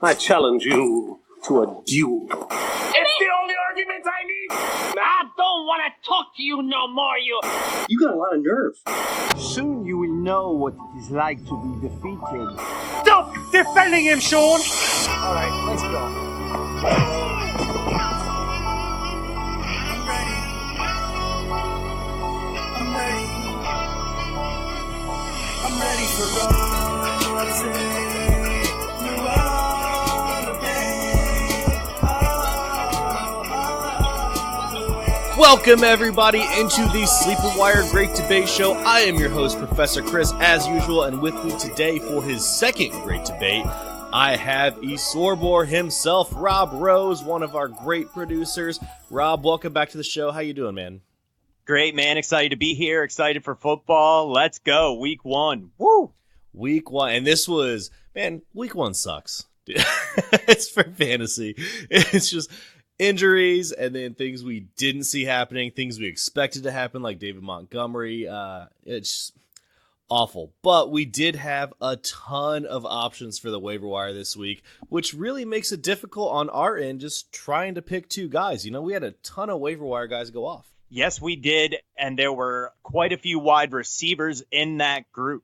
I challenge you to a duel. It's the only argument I need! I don't want to talk to you no more, you... You got a lot of nerve. Soon you will know what it is like to be defeated. Stop defending him, Sean! All right, let's go. I'm ready for Welcome, everybody, into the Sleeper Wire Great Debate Show. I am your host, Professor Chris, as usual, and with me today for his second Great Debate, I have esorbor himself, Rob Rose, one of our great producers. Rob, welcome back to the show. How you doing, man? Great, man. Excited to be here. Excited for football. Let's go. Week 1. Woo! Week 1. And this was, man, week 1 sucks. It's for fantasy. It's just injuries and then things we didn't see happening, things we expected to happen, like David Montgomery. It's awful. But we did have a ton of options for the waiver wire this week, which really makes it difficult on our end just trying to pick two guys. You know, we had a ton of waiver wire guys go off. Yes, we did, and there were quite a few wide receivers in that group.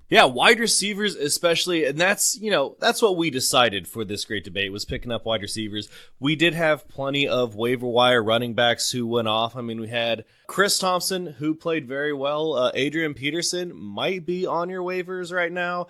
Yeah, wide receivers especially, and that's what we decided for this great debate, was picking up wide receivers. We did have plenty of waiver wire running backs who went off. I mean, we had Chris Thompson, who played very well. Adrian Peterson might be on your waivers right now.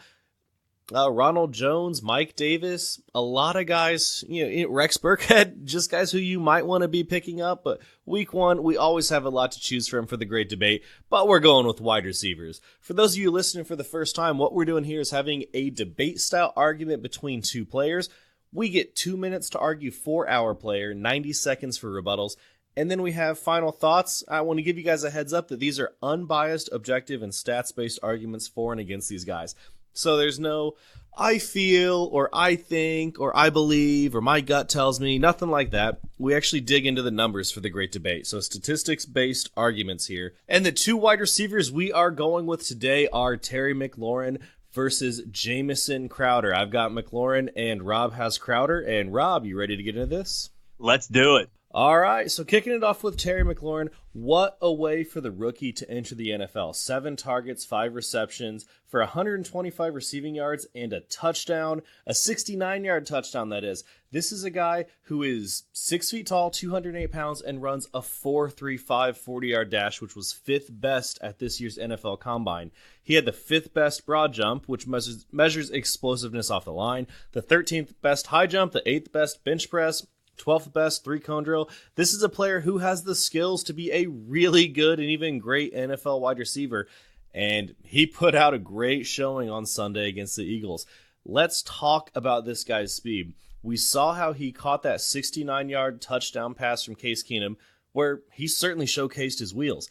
Ronald Jones, Mike Davis, a lot of guys, Rex Burkhead, just guys who you might want to be picking up. But week 1, we always have a lot to choose from for the great debate, but we're going with wide receivers. For those of you listening for the first time, what we're doing here is having a debate-style argument between two players. We get 2 minutes to argue for our player, 90 seconds for rebuttals, and then we have final thoughts. I want to give you guys a heads up that these are unbiased, objective, and stats-based arguments for and against these guys. So there's no, I feel, or I think, or I believe, or my gut tells me, nothing like that. We actually dig into the numbers for the great debate. So statistics-based arguments here. And the two wide receivers we are going with today are Terry McLaurin versus Jameson Crowder. I've got McLaurin and Rob has Crowder. And Rob, you ready to get into this? Let's do it. All right, so kicking it off with Terry McLaurin, what a way for the rookie to enter the NFL. 7 targets, 5 receptions for 125 receiving yards and a touchdown, a 69-yard touchdown, that is. This is a guy who is 6 feet tall, 208 pounds, and runs a 4.35 40-yard dash, which was 5th best at this year's NFL Combine. He had the 5th best broad jump, which measures explosiveness off the line, the 13th best high jump, the 8th best bench press, 12th best 3-cone drill. This is a player who has the skills to be a really good and even great NFL wide receiver, and he put out a great showing on Sunday against the Eagles. Let's talk about this guy's speed. We saw how he caught that 69-yard touchdown pass from Case Keenum, where he certainly showcased his wheels.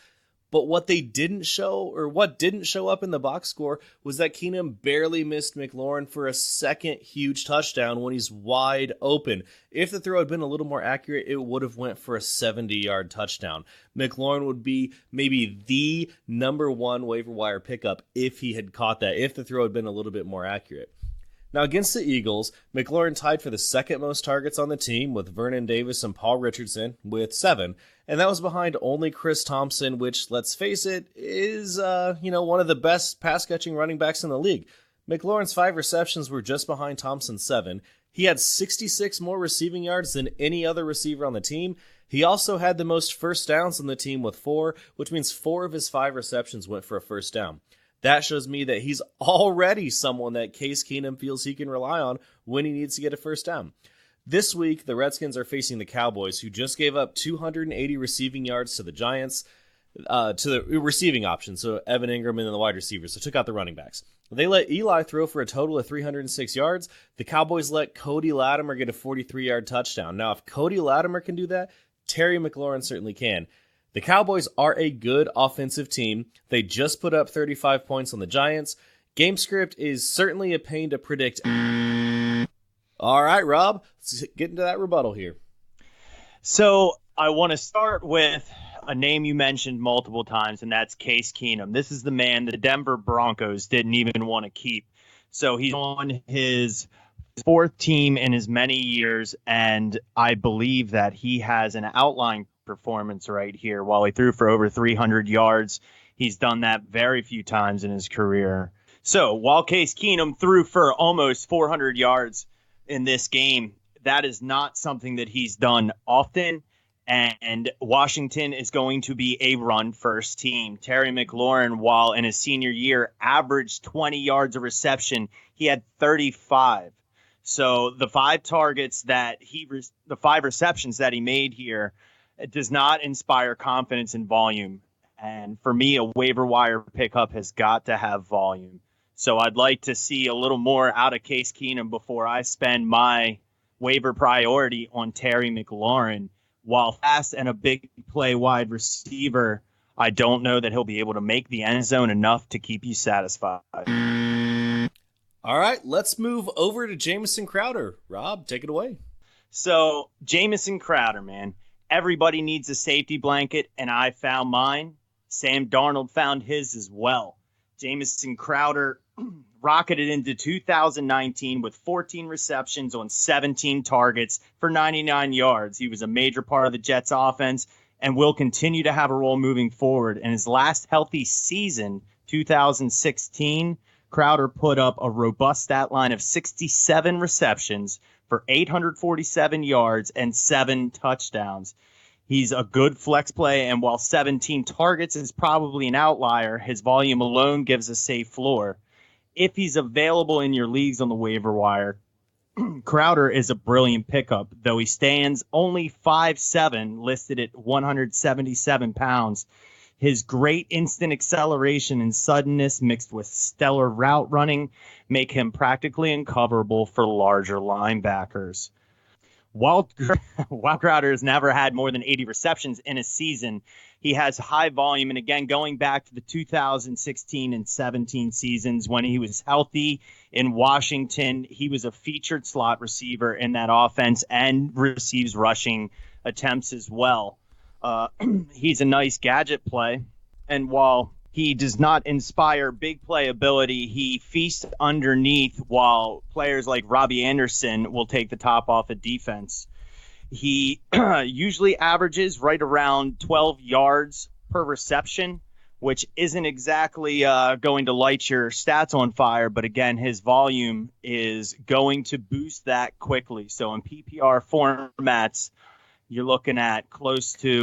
But what didn't show up in the box score was that Keenum barely missed McLaurin for a second huge touchdown when he's wide open. If the throw had been a little more accurate, it would have went for a 70-yard touchdown. McLaurin would be maybe the number 1 waiver wire pickup if he had caught that, if the throw had been a little bit more accurate. Now, against the Eagles, McLaurin tied for the second most targets on the team with Vernon Davis and Paul Richardson with 7, and that was behind only Chris Thompson, which, let's face it, is one of the best pass-catching running backs in the league. McLaurin's 5 receptions were just behind Thompson's 7. He had 66 more receiving yards than any other receiver on the team. He also had the most first downs on the team with 4, which means 4 of his 5 receptions went for a first down. That shows me that he's already someone that Case Keenum feels he can rely on when he needs to get a first down. This week, the Redskins are facing the Cowboys, who just gave up 280 receiving yards to the Giants, to the receiving option, so Evan Ingram and then the wide receivers, so took out the running backs. They let Eli throw for a total of 306 yards. The Cowboys let Cody Latimer get a 43-yard touchdown. Now, if Cody Latimer can do that, Terry McLaurin certainly can. The Cowboys are a good offensive team. They just put up 35 points on the Giants. Game script is certainly a pain to predict. All right, Rob, let's get into that rebuttal here. So I want to start with a name you mentioned multiple times, and that's Case Keenum. This is the man the Denver Broncos didn't even want to keep. So he's on his fourth team in as many years, and I believe that he has an outline performance right here. While he threw for over 300 yards, he's done that very few times in his career. So while Case Keenum threw for almost 400 yards in this game, that is not something that he's done often. And Washington is going to be a run-first team. Terry McLaurin, while in his senior year, averaged 20 yards of reception. He had 35. So the 5 receptions that he made here, it does not inspire confidence in volume. And for me, a waiver wire pickup has got to have volume. So I'd like to see a little more out of Case Keenum before I spend my waiver priority on Terry McLaurin. While fast and a big play wide receiver, I don't know that he'll be able to make the end zone enough to keep you satisfied. All right, let's move over to Jameson Crowder. Rob, take it away. So, Jameson Crowder, man. Everybody needs a safety blanket, and I found mine. Sam Darnold found his as well. Jameson Crowder rocketed into 2019 with 14 receptions on 17 targets for 99 yards. He was a major part of the Jets offense and will continue to have a role moving forward. In his last healthy season, 2016, Crowder put up a robust stat line of 67 receptions for 847 yards and 7 touchdowns. He's a good flex play, and while 17 targets is probably an outlier, his volume alone gives a safe floor. If he's available in your leagues on the waiver wire, Crowder is a brilliant pickup, though he stands only 5'7", listed at 177 pounds. His great instant acceleration and suddenness mixed with stellar route running make him practically uncoverable for larger linebackers. While Crowder has never had more than 80 receptions in a season, he has high volume. And again, going back to the 2016 and 17 seasons when he was healthy in Washington, he was a featured slot receiver in that offense and receives rushing attempts as well. He's a nice gadget play. And while he does not inspire big play ability, he feasts underneath while players like Robbie Anderson will take the top off a defense. He usually averages right around 12 yards per reception, which isn't exactly going to light your stats on fire. But again, his volume is going to boost that quickly. So in PPR formats, you're looking at close to...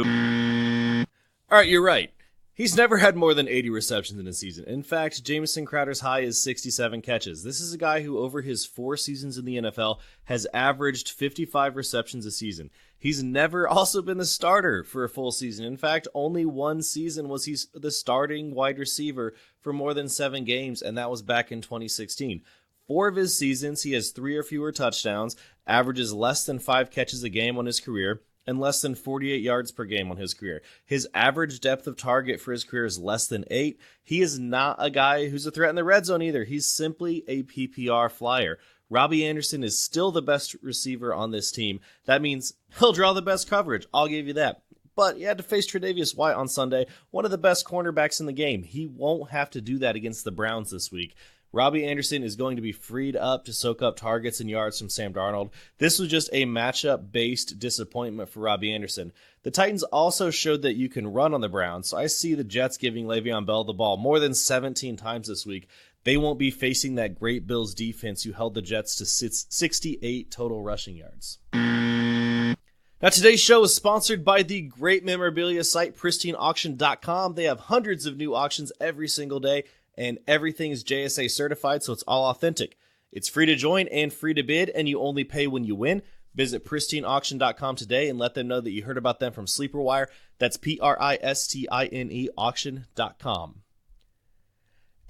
All right, you're right. He's never had more than 80 receptions in a season. In fact, Jameson Crowder's high is 67 catches. This is a guy who, over his 4 seasons in the NFL, has averaged 55 receptions a season. He's never also been the starter for a full season. In fact, only 1 season was he the starting wide receiver for more than 7 games, and that was back in 2016. 4 of his seasons, he has 3 or fewer touchdowns, averages less than 5 catches a game on his career, and less than 48 yards per game on his career. His average depth of target for his career is less than 8. He is not a guy who's a threat in the red zone either. He's simply a PPR flyer. Robbie Anderson is still the best receiver on this team. That means he'll draw the best coverage. I'll give you that. But he had to face Tre'Davious White on Sunday, one of the best cornerbacks in the game. He won't have to do that against the Browns this week. Robbie Anderson is going to be freed up to soak up targets and yards from Sam Darnold. This was just a matchup-based disappointment for Robbie Anderson. The Titans also showed that you can run on the Browns, so I see the Jets giving Le'Veon Bell the ball more than 17 times this week. They won't be facing that great Bills defense who held the Jets to 68 total rushing yards. Now, today's show is sponsored by the great memorabilia site PristineAuction.com. They have hundreds of new auctions every single day, and everything is JSA certified, so it's all authentic. It's free to join and free to bid, and you only pay when you win. Visit PristineAuction.com today and let them know that you heard about them from Sleeper Wire. That's PRISTINE auction.com.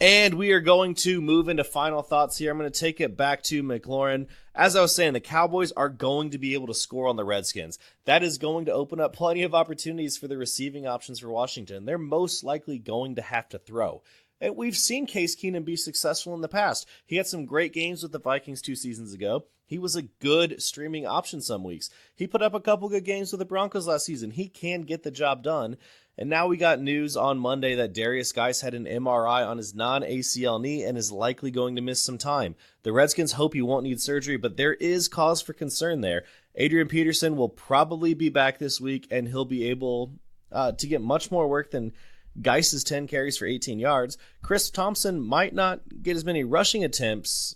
And we are going to move into final thoughts here. I'm going to take it back to McLaurin. As I was saying, the Cowboys are going to be able to score on the Redskins. That is going to open up plenty of opportunities for the receiving options for Washington. They're most likely going to have to throw. And we've seen Case Keenum be successful in the past. He had some great games with the Vikings 2 seasons ago. He was a good streaming option some weeks. He put up a couple good games with the Broncos last season. He can get the job done. And now we got news on Monday that Darius Geis had an MRI on his non-ACL knee and is likely going to miss some time. The Redskins hope he won't need surgery, but there is cause for concern there. Adrian Peterson will probably be back this week, and he'll be able to get much more work than Geis's 10 carries for 18 yards. Chris Thompson might not get as many rushing attempts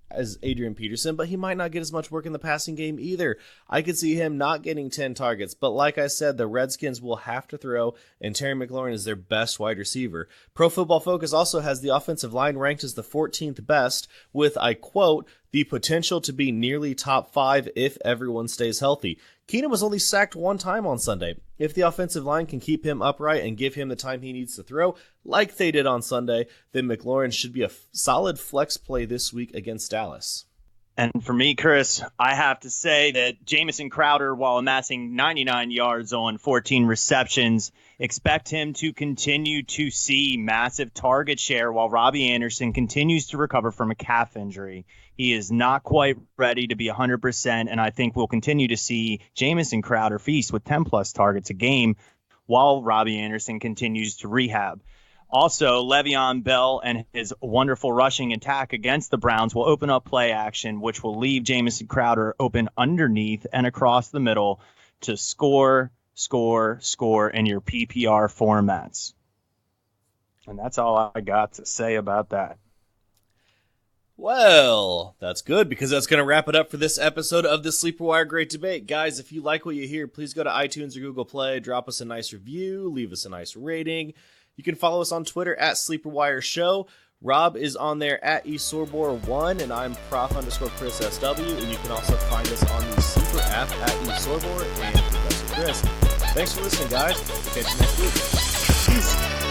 as Adrian Peterson, but he might not get as much work in the passing game either. I could see him not getting 10 targets, but like I said, the Redskins will have to throw, and Terry McLaurin is their best wide receiver. Pro Football Focus also has the offensive line ranked as the 14th best, with, I quote, the potential to be nearly top 5 if everyone stays healthy. Keenum was only sacked one time on Sunday. If the offensive line can keep him upright and give him the time he needs to throw, like they did on Sunday, then McLaurin should be a solid flex play this week against Dallas. And for me, Chris, I have to say that Jameson Crowder, while amassing 99 yards on 14 receptions, expect him to continue to see massive target share while Robbie Anderson continues to recover from a calf injury. He is not quite ready to be 100%, and I think we'll continue to see Jameson Crowder feast with 10-plus targets a game while Robbie Anderson continues to rehab. Also, Le'Veon Bell and his wonderful rushing attack against the Browns will open up play action, which will leave Jameson Crowder open underneath and across the middle to score in your PPR formats. And that's all I got to say about that. Well, that's good, because that's going to wrap it up for this episode of the Sleeper Wire Great Debate. Guys, if you like what you hear, please go to iTunes or Google Play, drop us a nice review, leave us a nice rating. You can follow us on Twitter at SleeperWireShow. Rob is on there at esorbor1, and I'm prof_Chris SW, and you can also find us on the Sleeper app at esorbor and Professor Chris. Thanks for listening, guys. We'll catch you next week. Peace.